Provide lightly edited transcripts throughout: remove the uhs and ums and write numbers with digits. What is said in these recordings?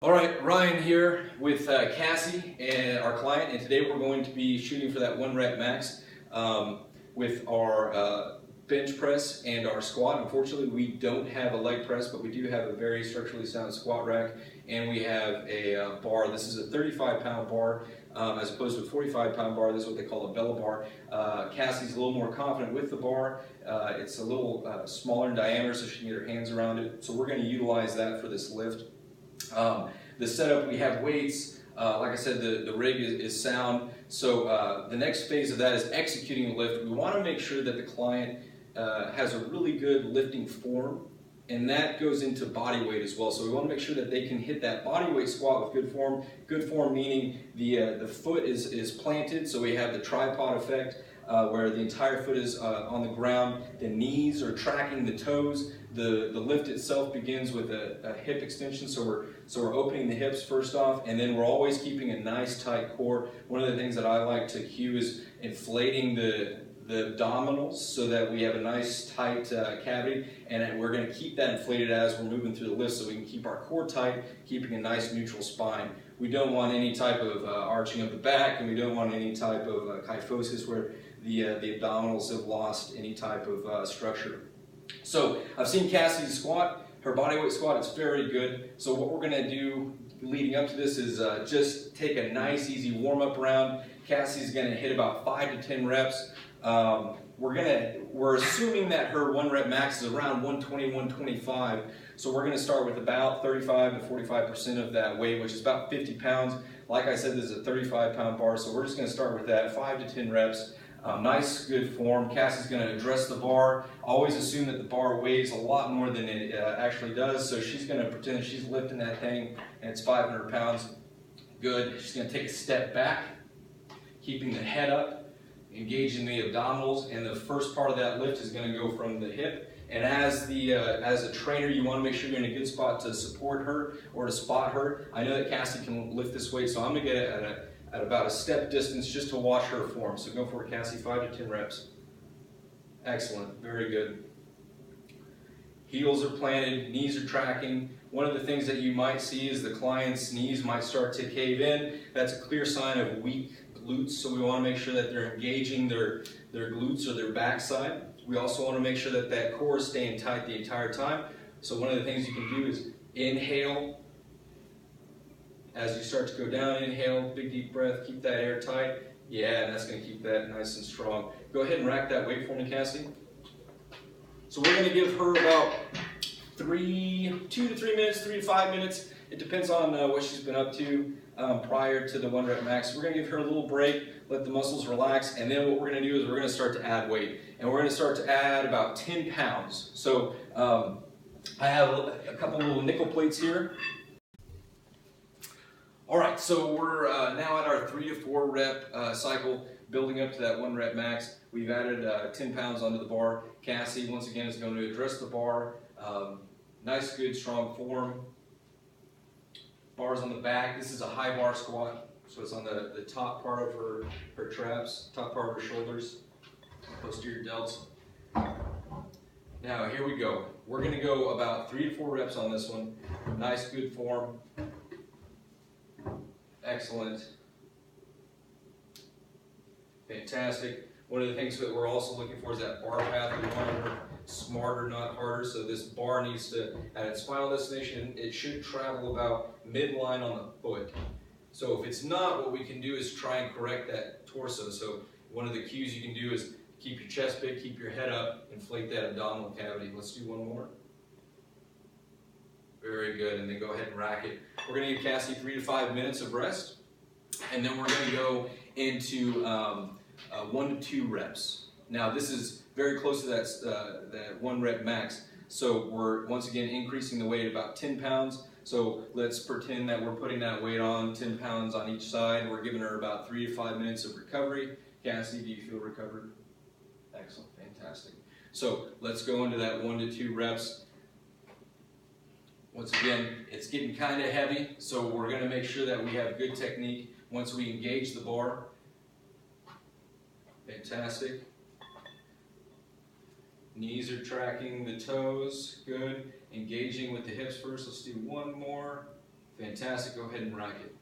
All right, Ryan here with Cassie and our client, and today we're going to be shooting for that 1 rep max with our bench press and our squat. Unfortunately, we don't have a leg press, but we do have a very structurally sound squat rack, and we have a bar. This is a 35-pound bar as opposed to a 45-pound bar. This is what they call a Bella bar. Cassie's a little more confident with the bar. It's a little smaller in diameter, so she can get her hands around it. So we're going to utilize that for this lift. The setup, we have weights. Like I said, the rig is sound. So the next phase of that is executing the lift. We want to make sure that the client has a really good lifting form, and that goes into body weight as well. So we want to make sure that they can hit that body weight squat with good form. Good form meaning the foot is planted, so we have the tripod effect. Where the entire foot is on the ground, the knees are tracking the toes. The lift itself begins with a hip extension, so we're opening the hips first off, and then we're always keeping a nice tight core. One of the things that I like to cue is inflating the abdominals so that we have a nice tight cavity, and we're going to keep that inflated as we're moving through the lift so we can keep our core tight, keeping a nice neutral spine. We don't want any type of arching of the back, and we don't want any type of kyphosis where the abdominals have lost any type of structure. So I've seen Cassie squat, her bodyweight squat, it's very good. So what we're gonna do leading up to this is just take a nice easy warm-up round. Cassie's gonna hit about 5 to 10 reps. We're assuming that her 1 rep max is around 120, 125. So we're gonna start with about 35 to 45% of that weight, which is about 50 pounds. Like I said, this is a 35-pound bar, so we're just gonna start with that, 5 to 10 reps. Nice, good form. Cassie's going to address the bar. Always assume that the bar weighs a lot more than it actually does, so she's going to pretend she's lifting that thing and it's 500 pounds. Good. She's going to take a step back, keeping the head up, engaging the abdominals, and the first part of that lift is going to go from the hip. And as a trainer, you want to make sure you're in a good spot to support her or to spot her. I know that Cassie can lift this weight, so I'm going to get it at about a step distance just to watch her form. So go for it, Cassie, 5 to 10 reps. Excellent, very good. Heels are planted, knees are tracking. One of the things that you might see is the client's knees might start to cave in. That's a clear sign of weak glutes, so we want to make sure that they're engaging their glutes or their backside. We also want to make sure that that core is staying tight the entire time. So one of the things you can do is inhale. As you start to go down, inhale, big deep breath, keep that air tight. Yeah, and that's going to keep that nice and strong. Go ahead and rack that weight for me, Cassie. So we're going to give her about 2 to 3 minutes, 3 to 5 minutes. It depends on what she's been up to prior to the 1 rep max. We're going to give her a little break, let the muscles relax, and then what we're going to do is we're going to start to add weight. And we're going to start to add about 10 pounds. So I have a couple little nickel plates here. All right, so we're now at our 3 to 4 rep cycle, building up to that 1 rep max. We've added 10 pounds onto the bar. Cassie, once again, is going to address the bar. Nice, good, strong form. Bars on the back. This is a high bar squat, so it's on the top part of her traps, top part of her shoulders, posterior delts. Now, here we go. We're going to go about 3 to 4 reps on this one. Nice, good form. Excellent. Fantastic. One of the things that we're also looking for is that bar path. We want to work smarter, not harder. So this bar needs to, at its final destination, it should travel about midline on the foot. So if it's not, what we can do is try and correct that torso. So one of the cues you can do is keep your chest big, keep your head up, inflate that abdominal cavity. Let's do one more. Very good, and then go ahead and rack it. We're going to give Cassie 3 to 5 minutes of rest, and then we're going to go into 1 to 2 reps. Now this is very close to that 1 rep max, so we're once again increasing the weight about 10 pounds. So let's pretend that we're putting that weight on, 10 pounds on each side. We're giving her about 3 to 5 minutes of recovery. Cassie, do you feel recovered? Excellent, fantastic. So let's go into that 1 to 2 reps. Once again, it's getting kind of heavy, so we're going to make sure that we have good technique once we engage the bar. Fantastic. Knees are tracking the toes. Good. Engaging with the hips first. Let's do one more. Fantastic, go ahead and rack it.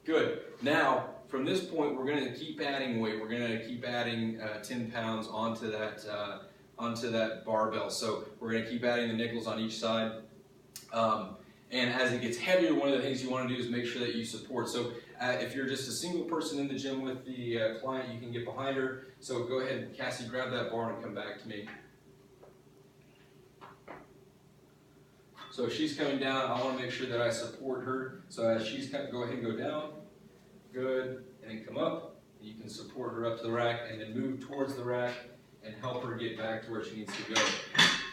Good. Now, from this point, we're going to keep adding weight. We're going to keep adding 10 pounds onto that barbell. So we're going to keep adding the nickels on each side. And as it gets heavier, one of the things you want to do is make sure that you support. So if you're just a single person in the gym with the client, you can get behind her. So go ahead, Cassie, grab that bar and come back to me. So if she's coming down, I want to make sure that I support her. So as she's coming, go ahead and go down. Good. And then come up. You can support her up to the rack and then move towards the rack and help her get back to where she needs to go.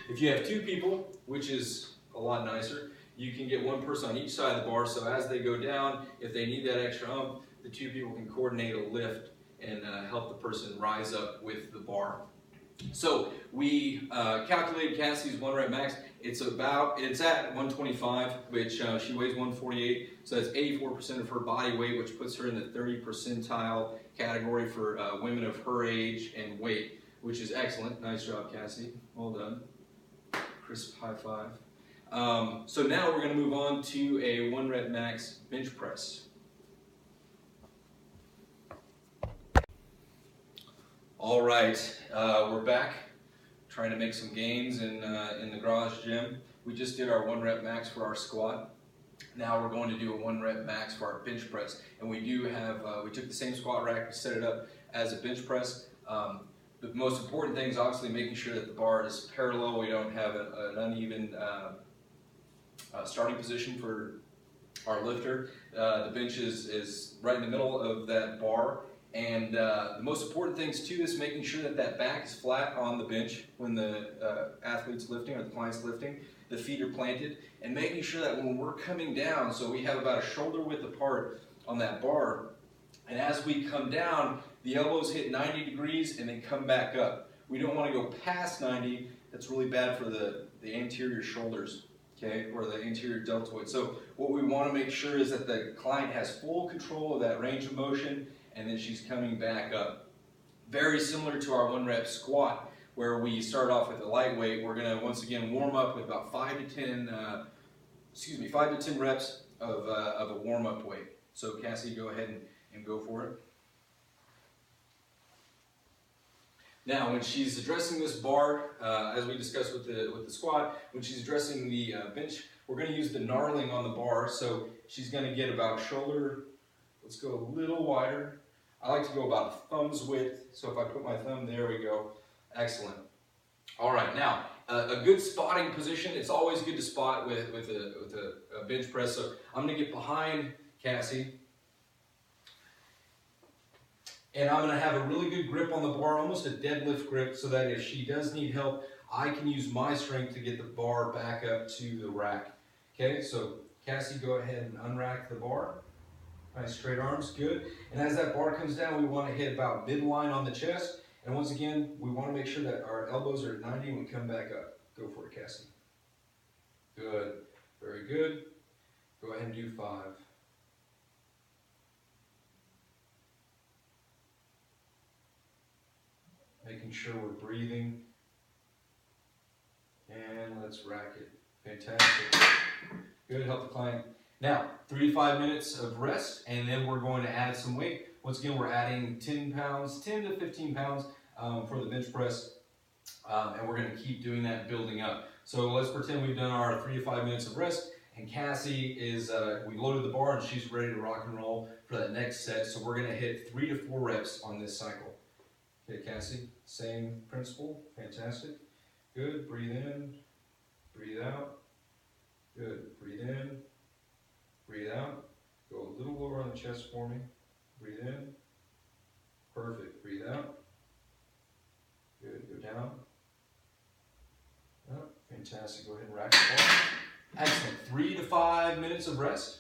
If you have two people, which is a lot nicer, you can get one person on each side of the bar. So as they go down, if they need that extra ump, the two people can coordinate a lift and help the person rise up with the bar. So we calculated Cassie's 1 rep max. It's at 125, which she weighs 148. So that's 84% of her body weight, which puts her in the 30 percentile category for women of her age and weight, which is excellent. Nice job, Cassie. Well done. Crisp high five. So now we're going to move on to a 1 rep max bench press. All right, we're back trying to make some gains in the garage gym. We just did our 1 rep max for our squat. Now we're going to do a 1 rep max for our bench press. And we do have, we took the same squat rack, we set it up as a bench press. The most important thing is obviously making sure that the bar is parallel. We don't have an uneven starting position for our lifter. The bench is right in the middle of that bar. And the most important things too is making sure that that back is flat on the bench when the athlete's lifting or the client's lifting. The feet are planted, and making sure that when we're coming down, so we have about a shoulder width apart on that bar, and as we come down, the elbows hit 90 degrees and then come back up. We don't want to go past 90. That's really bad for the anterior shoulders, okay, or the anterior deltoid. So what we want to make sure is that the client has full control of that range of motion, and then she's coming back up. Very similar to our 1 rep squat, where we start off with a lightweight. We're going to once again warm up with about 5 to 10 reps of a warm up weight. So Cassie, go ahead and go for it. Now, when she's addressing this bar, as we discussed with the squat, when she's addressing the bench, we're going to use the knurling on the bar. So she's going to get about shoulder. Let's go a little wider. I like to go about a thumb's width. So if I put my thumb, there we go. Excellent. All right, now a good spotting position. It's always good to spot with a bench press. So I'm going to get behind Cassie, and I'm going to have a really good grip on the bar, almost a deadlift grip, so that if she does need help, I can use my strength to get the bar back up to the rack. Okay, so Cassie, go ahead and unrack the bar. Nice straight arms, good. And as that bar comes down, we want to hit about midline on the chest. And once again, we want to make sure that our elbows are at 90 and we come back up. Go for it, Cassie. Good, very good. Go ahead and do 5. Making sure we're breathing. And let's rack it. Fantastic. Good, help the client. Now, 3 to 5 minutes of rest, and then we're going to add some weight. Once again, we're adding 10 to 15 pounds for the bench press, and we're going to keep doing that, building up. So let's pretend we've done our 3 to 5 minutes of rest, and Cassie is, we loaded the bar, and she's ready to rock and roll for that next set. So we're going to hit 3 to 4 reps on this cycle. Okay, Cassie, same principle. Fantastic. Good. Breathe in, breathe out. Good. Breathe in. Breathe out. Go a little lower on the chest for me. Breathe in. Perfect. Breathe out. Good. Go down. Up. Fantastic. Go ahead and rack the bar. Excellent. 3 to 5 minutes of rest.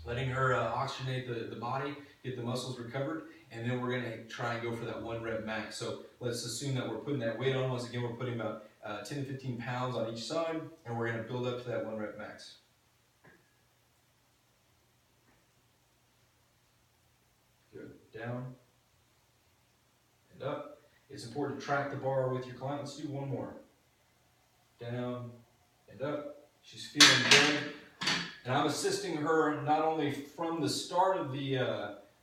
Letting her oxygenate the body, get the muscles recovered, and then we're going to try and go for that 1 rep max. So let's assume that we're putting that weight on. Once again, we're putting about 10 to 15 pounds on each side, and we're going to build up to that 1 rep max. Good. Down and up. It's important to track the bar with your client. Let's do 1 more. down, and up. She's feeling good. And I'm assisting her not only from the start of the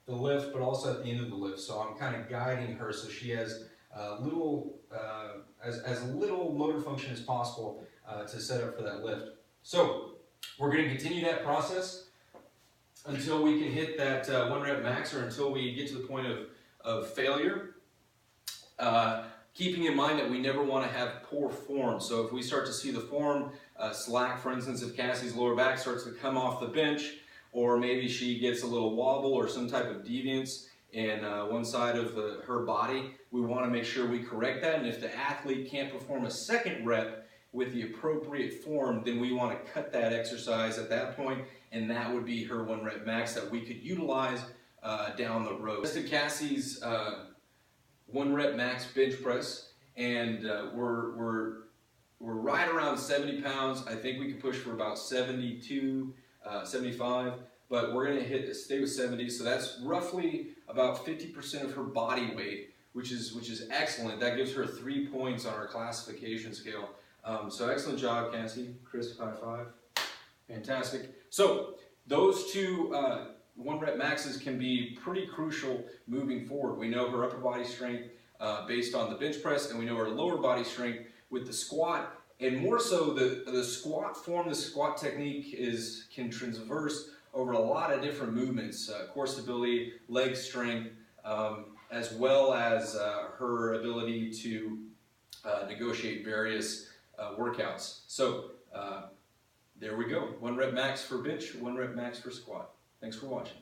lift, but also at the end of the lift. So I'm kind of guiding her so she has as little motor function as possible to set up for that lift. So we're going to continue that process until we can hit that 1 rep max, or until we get to the point of failure. Keeping in mind that we never want to have poor form. So if we start to see the form slack, for instance, if Cassie's lower back starts to come off the bench, or maybe she gets a little wobble or some type of deviance in one side of her body, we want to make sure we correct that. And if the athlete can't perform a second rep with the appropriate form, then we want to cut that exercise at that point, and that would be her 1 rep max that we could utilize down the road. Tested Cassie's 1 rep max bench press, and we're right around 70 pounds. I think we can push for about 72, 75, but we're going to stay with 70. So that's roughly about 50% of her body weight, which is excellent. That gives her 3 points on our classification scale. So excellent job, Cassie. Chris, high five. Fantastic. So those two 1 rep maxes can be pretty crucial moving forward. We know her upper body strength based on the bench press, and we know her lower body strength with the squat. And more so, the squat form, the squat technique can transverse over a lot of different movements, core stability, leg strength, as well as her ability to negotiate various workouts. So there we go. 1 rep max for bench, 1 rep max for squat. Thanks for watching.